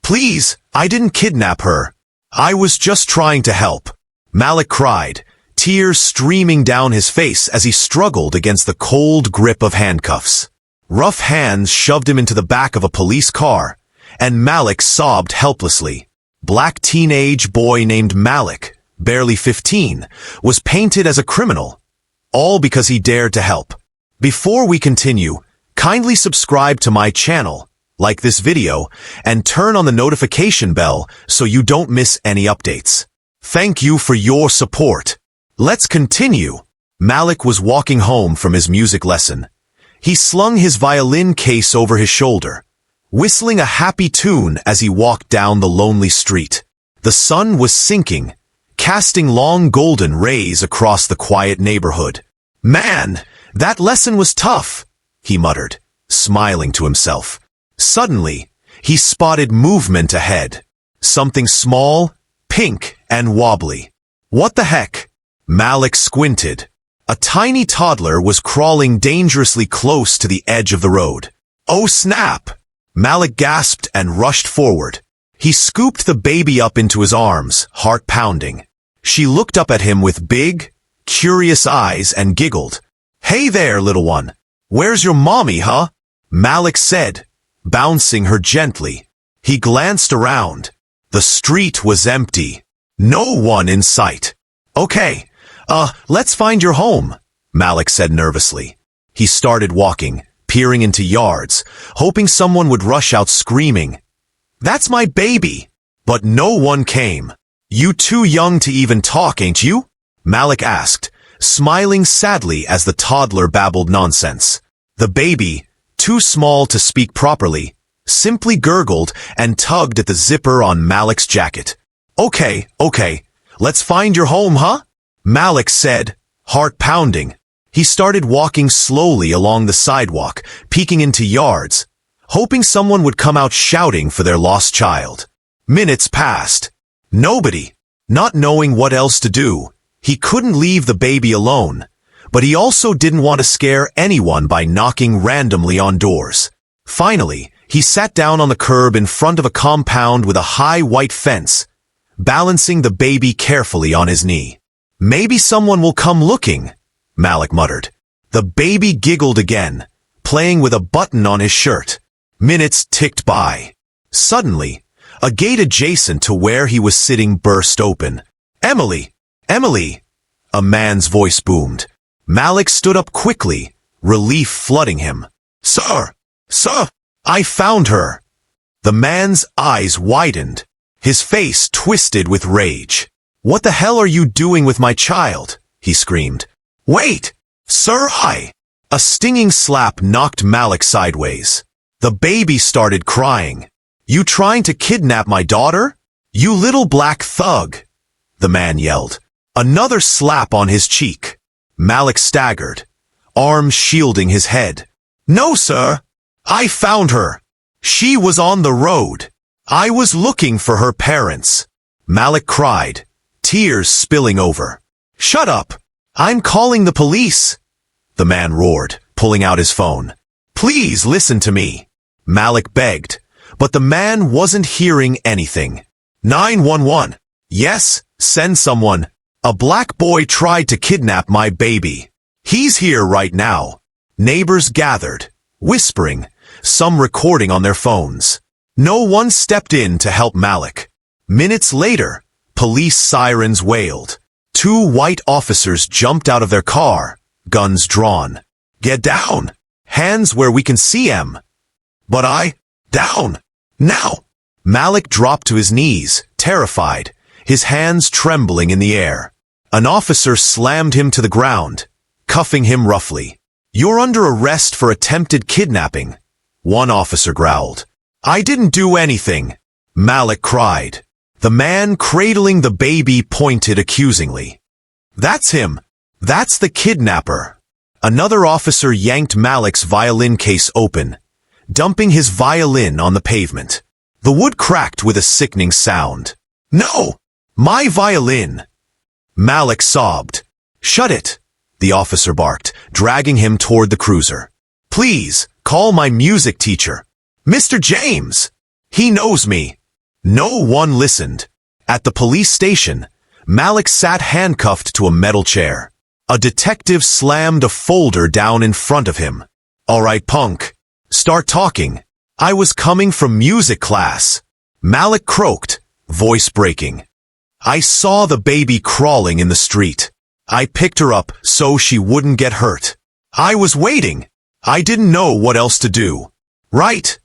Please, I didn't kidnap her. I was just trying to help. Malik cried, tears streaming down his face as he struggled against the cold grip of handcuffs. Rough hands shoved him into the back of a police car, and Malik sobbed helplessly. Black teenage boy named Malik, barely 15, was painted as a criminal, all because he dared to help. Before we continue, kindly subscribe to my channel, like this video, and turn on the notification bell so you don't miss any updates. Thank you for your support. Let's continue. Malik was walking home from his music lesson. He slung his violin case over his shoulder, whistling a happy tune as he walked down the lonely street. The sun was sinking, casting long golden rays across the quiet neighborhood. Man, that lesson was tough, he muttered, smiling to himself. Suddenly, he spotted movement ahead. Something small, pink, and wobbly. What the heck? Malik squinted. A tiny toddler was crawling dangerously close to the edge of the road. Oh snap! Malik gasped and rushed forward. He scooped the baby up into his arms, heart pounding. She looked up at him with big, curious eyes and giggled. Hey there, little one. Where's your mommy, huh? Malik said, bouncing her gently. He glanced around. The street was empty. No one in sight. Okay, let's find your home, Malik said nervously. He started walking, peering into yards, hoping someone would rush out screaming, "That's my baby!" But no one came. You too young to even talk, ain't you? Malik asked, smiling sadly as the toddler babbled nonsense. The baby, too small to speak properly, simply gurgled and tugged at the zipper on Malik's jacket. Okay, let's find your home, huh? Malik said, heart pounding. He started walking slowly along the sidewalk, peeking into yards, hoping someone would come out shouting for their lost child. Minutes passed. Nobody. Not knowing what else to do, he couldn't leave the baby alone, but he also didn't want to scare anyone by knocking randomly on doors. Finally, he sat down on the curb in front of a compound with a high white fence, balancing the baby carefully on his knee. Maybe someone will come looking, Malik muttered. The baby giggled again, playing with a button on his shirt. Minutes ticked by. Suddenly, a gate adjacent to where he was sitting burst open. Emily! Emily! A man's voice boomed. Malik stood up quickly, relief flooding him. Sir! I found her! The man's eyes widened, his face twisted with rage. What the hell are you doing with my child? He screamed. Wait! Sir, A stinging slap knocked Malik sideways. The baby started crying. You trying to kidnap my daughter? You little black thug! The man yelled. Another slap on his cheek. Malik staggered, arms shielding his head. No, sir! I found her! She was on the road! I was looking for her parents! Malik cried, tears spilling over. Shut up! I'm calling the police! The man roared, pulling out his phone. Please listen to me! Malik begged, but the man wasn't hearing anything. 911. Yes, send someone. A black boy tried to kidnap my baby. He's here right now. Neighbors gathered, whispering, some recording on their phones. No one stepped in to help Malik. Minutes later, police sirens wailed. Two white officers jumped out of their car, guns drawn. Get down! Hands where we can see 'em. But down! Now! Malik dropped to his knees, terrified, his hands trembling in the air. An officer slammed him to the ground, cuffing him roughly. You're under arrest for attempted kidnapping, one officer growled. I didn't do anything, Malik cried. The man cradling the baby pointed accusingly. That's him. That's the kidnapper. Another officer yanked Malik's violin case open, dumping his violin on the pavement. The wood cracked with a sickening sound. No! My violin! Malik sobbed. Shut it! The officer barked, dragging him toward the cruiser. Please, call my music teacher. Mr. James! He knows me. No one listened. At the police station, Malik sat handcuffed to a metal chair. A detective slammed a folder down in front of him. "All right, punk. Start talking. I was coming from music class." Malik croaked, voice breaking. "I saw the baby crawling in the street. I picked her up so she wouldn't get hurt. I was waiting. I didn't know what else to do." "Right,"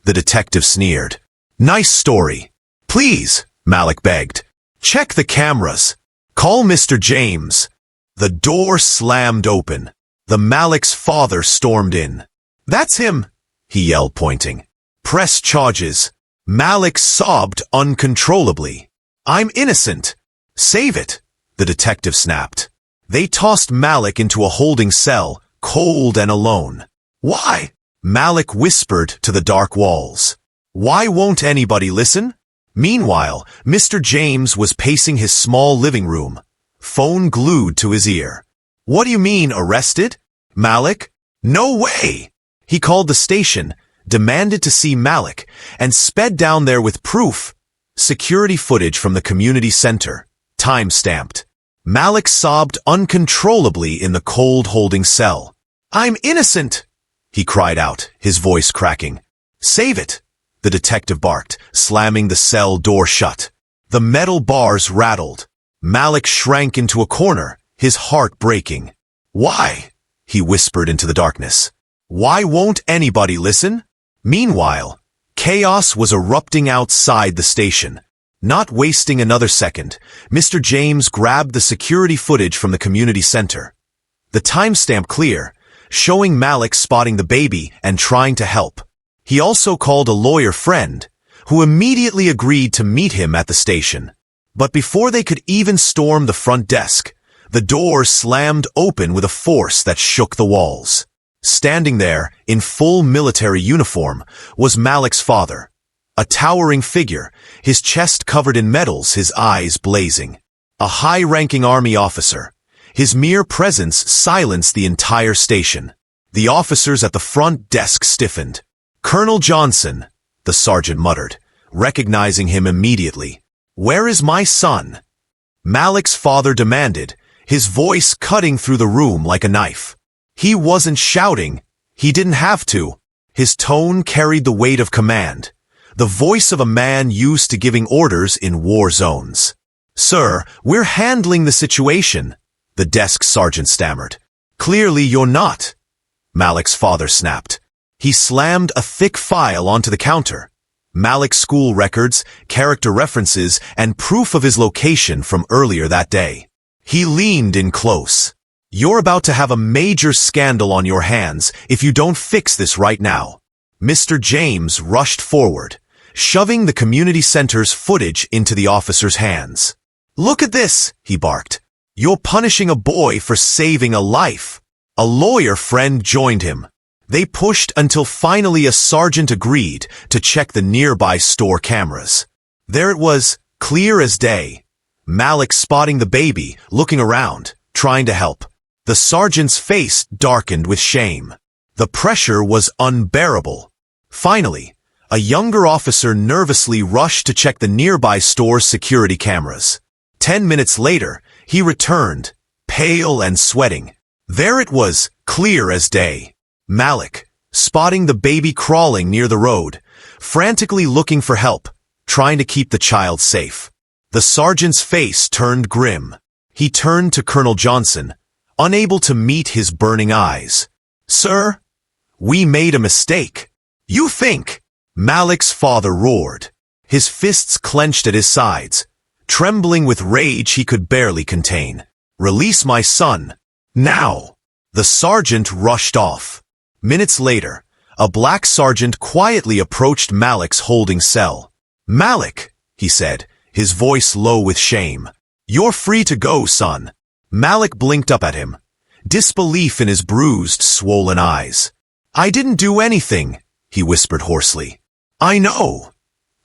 the detective sneered. "Nice story. Please," Malik begged. "Check the cameras. Call Mr. James." The door slammed open. The Malik's father stormed in. "That's him," he yelled, pointing. "Press charges." Malik sobbed uncontrollably. "I'm innocent." "Save it," the detective snapped. They tossed Malik into a holding cell, cold and alone. "Why?" Malik whispered to the dark walls. "Why won't anybody listen?" Meanwhile, Mr. James was pacing his small living room, phone glued to his ear. "What do you mean, arrested? Malik? No way!" He called the station, demanded to see Malik, and sped down there with proof. Security footage from the community center, time-stamped. Malik sobbed uncontrollably in the cold holding cell. "I'm innocent!" he cried out, his voice cracking. "Save it!" the detective barked, slamming the cell door shut. The metal bars rattled. Malik shrank into a corner, his heart breaking. "Why?" he whispered into the darkness. "Why won't anybody listen?" Meanwhile, chaos was erupting outside the station. Not wasting another second, Mr. James grabbed the security footage from the community center. The timestamp clear, showing Malik spotting the baby and trying to help. He also called a lawyer friend, who immediately agreed to meet him at the station. But before they could even storm the front desk, the door slammed open with a force that shook the walls. Standing there, in full military uniform, was Malik's father. A towering figure, his chest covered in medals, his eyes blazing. A high-ranking army officer. His mere presence silenced the entire station. The officers at the front desk stiffened. "Colonel Johnson," the sergeant muttered, recognizing him immediately. "Where is my son?" Malik's father demanded, his voice cutting through the room like a knife. He wasn't shouting. He didn't have to. His tone carried the weight of command, the voice of a man used to giving orders in war zones. "Sir, we're handling the situation," the desk sergeant stammered. "Clearly you're not," Malik's father snapped. He slammed a thick file onto the counter. Malik's school records, character references, and proof of his location from earlier that day. He leaned in close. "You're about to have a major scandal on your hands if you don't fix this right now." Mr. James rushed forward, shoving the community center's footage into the officer's hands. "Look at this," he barked. "You're punishing a boy for saving a life." A lawyer friend joined him. They pushed until finally a sergeant agreed to check the nearby store cameras. There it was, clear as day. Malik spotting the baby, looking around, trying to help. The sergeant's face darkened with shame. The pressure was unbearable. Finally, a younger officer nervously rushed to check the nearby store's security cameras. 10 minutes later, he returned, pale and sweating. There it was, clear as day. Malik, spotting the baby crawling near the road, frantically looking for help, trying to keep the child safe. The sergeant's face turned grim. He turned to Colonel Johnson, unable to meet his burning eyes. "Sir, we made a mistake." "You think?" Malik's father roared, his fists clenched at his sides, trembling with rage he could barely contain. "Release my son, now!" The sergeant rushed off. Minutes later, a black sergeant quietly approached Malik's holding cell. "Malik," he said, his voice low with shame. "You're free to go, son." Malik blinked up at him, disbelief in his bruised, swollen eyes. "I didn't do anything," he whispered hoarsely. "I know,"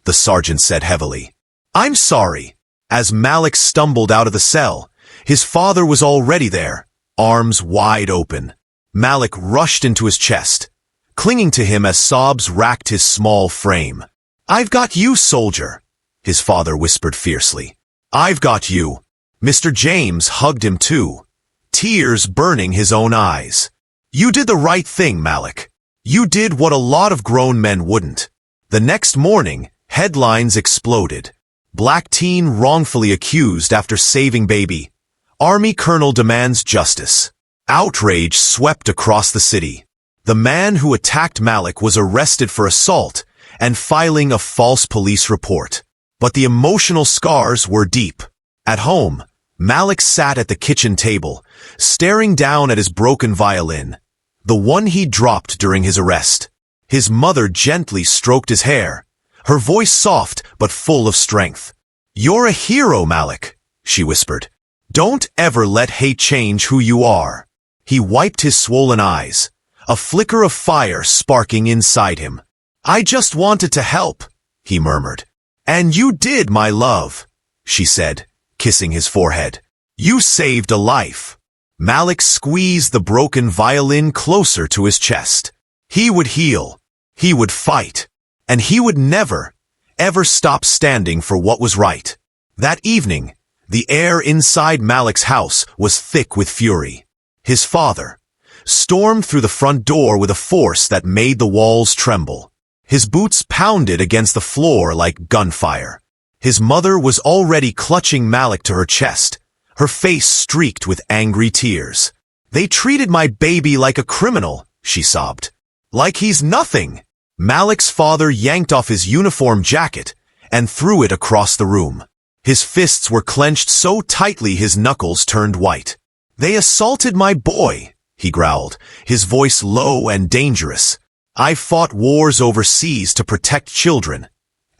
the sergeant said heavily. "I'm sorry." As Malik stumbled out of the cell, his father was already there, arms wide open. Malik rushed into his chest, clinging to him as sobs racked his small frame. "I've got you, soldier," his father whispered fiercely. "I've got you." Mr. James hugged him too, tears burning his own eyes. "You did the right thing, Malik. You did what a lot of grown men wouldn't." The next morning, headlines exploded. Black teen wrongfully accused after saving baby. Army colonel demands justice. Outrage swept across the city. The man who attacked Malik was arrested for assault and filing a false police report. But the emotional scars were deep. At home, Malik sat at the kitchen table, staring down at his broken violin, the one he dropped during his arrest. His mother gently stroked his hair, her voice soft but full of strength. "You're a hero, Malik," she whispered. "Don't ever let hate change who you are." He wiped his swollen eyes, a flicker of fire sparking inside him. "I just wanted to help," he murmured. "And you did, my love," she said, kissing his forehead. "You saved a life." Malik squeezed the broken violin closer to his chest. He would heal, he would fight, and he would never, ever stop standing for what was right. That evening, the air inside Malik's house was thick with fury. His father stormed through the front door with a force that made the walls tremble. His boots pounded against the floor like gunfire. His mother was already clutching Malik to her chest, her face streaked with angry tears. "They treated my baby like a criminal," she sobbed. "Like he's nothing." Malik's father yanked off his uniform jacket and threw it across the room. His fists were clenched so tightly his knuckles turned white. "They assaulted my boy," he growled, his voice low and dangerous. "I've fought wars overseas to protect children.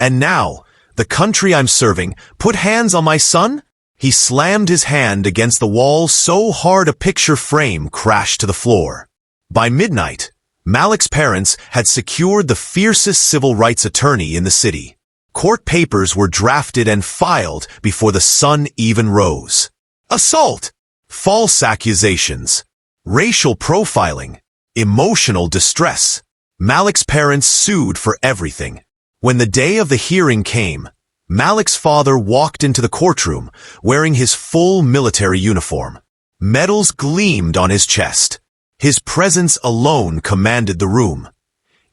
And now, the country I'm serving put hands on my son?" He slammed his hand against the wall so hard a picture frame crashed to the floor. By midnight, Malik's parents had secured the fiercest civil rights attorney in the city. Court papers were drafted and filed before the sun even rose. Assault, false accusations, racial profiling, emotional distress. Malik's parents sued for everything. When the day of the hearing came, Malik's father walked into the courtroom wearing his full military uniform. Medals gleamed on his chest. His presence alone commanded the room.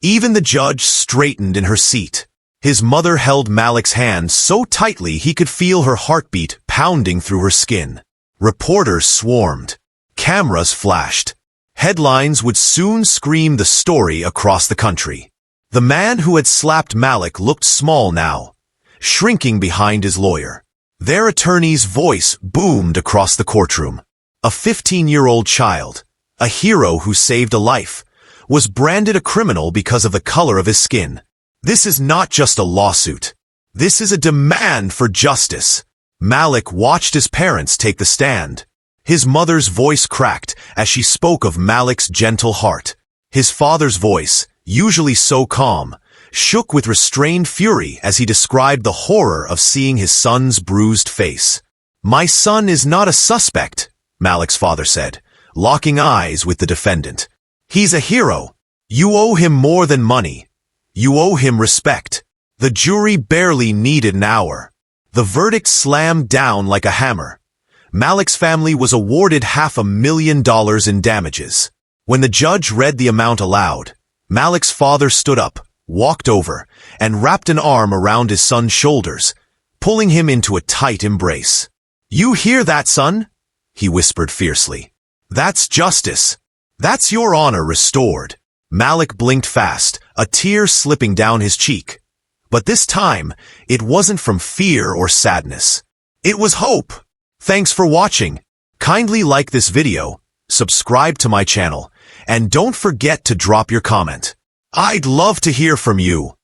Even the judge straightened in her seat. His mother held Malik's hand so tightly he could feel her heartbeat pounding through her skin. Reporters swarmed. Cameras flashed. Headlines would soon scream the story across the country. The man who had slapped Malik looked small now, shrinking behind his lawyer. Their attorney's voice boomed across the courtroom. A 15-year-old child, a hero who saved a life, was branded a criminal because of the color of his skin. This is not just a lawsuit. This is a demand for justice. Malik watched his parents take the stand. His mother's voice cracked as she spoke of Malik's gentle heart. His father's voice, usually so calm, shook with restrained fury as he described the horror of seeing his son's bruised face. "My son is not a suspect," Malik's father said, locking eyes with the defendant. "He's a hero. You owe him more than money. You owe him respect." The jury barely needed an hour. The verdict slammed down like a hammer. Malik's family was awarded $500,000 in damages. When the judge read the amount aloud, Malik's father stood up, walked over, and wrapped an arm around his son's shoulders, pulling him into a tight embrace. "You hear that, son?" he whispered fiercely. "That's justice. That's your honor restored." Malik blinked fast, a tear slipping down his cheek. But this time, it wasn't from fear or sadness. It was hope. Thanks for watching. Kindly like this video, subscribe to my channel, and don't forget to drop your comment. I'd love to hear from you.